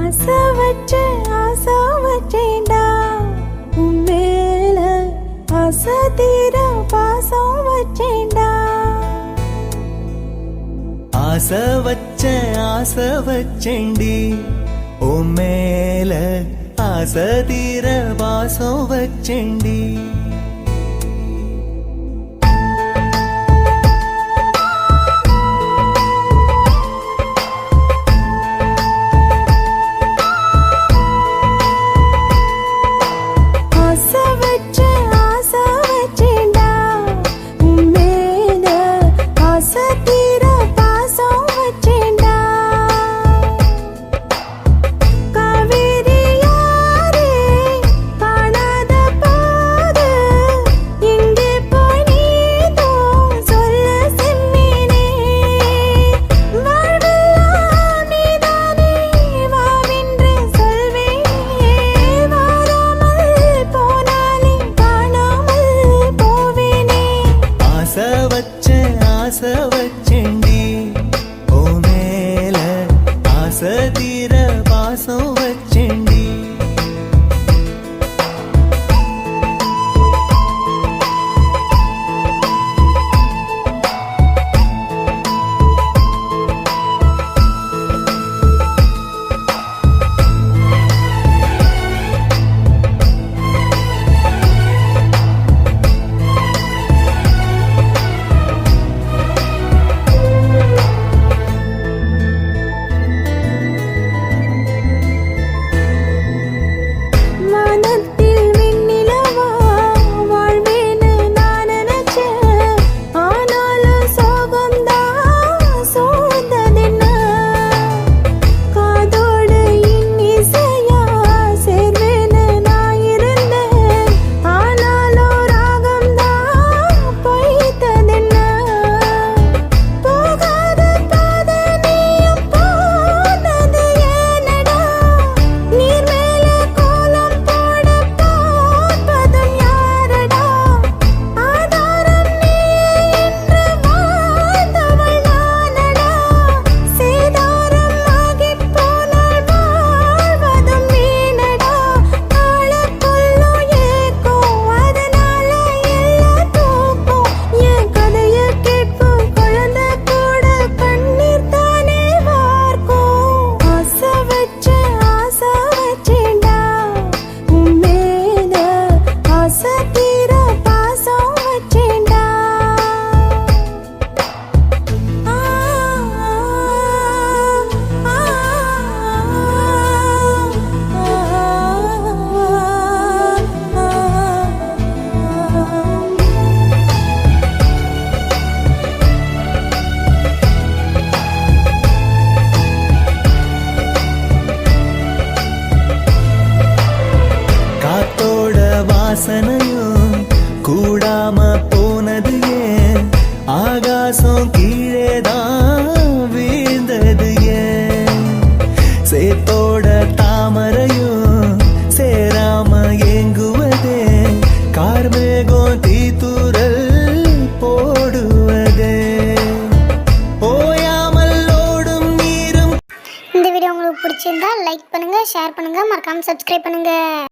ஆசை வச்சேன்டா உன் மேல ஆசை தீர பாசம் வச்சேன்டா. ஆசை வச்சேன்டி உன் மேல ஆசை தீர பாசம் வச்சேன்டி. ஆசை வச்சேன்டி உன் மேல ஆசை தீர பாசம் வச்சேன்டி. வாசனையும் கூடாம போனது ஏன், ஆகாசம் கீழேதான் வீழ்ந்தது ஏன், சேத்தோட தாமரையும் சேராம ஏங்குவதே, கார்மேகம் தீத்துரல் போடுவதே, ஓயாமல் ஓடும் நீரும். இந்த வீடியோ உங்களுக்கு பிடிச்சிருந்தா லைக் பண்ணுங்க, ஷேர் பண்ணுங்க, மறக்காம சப்ஸ்கிரைப் பண்ணுங்க.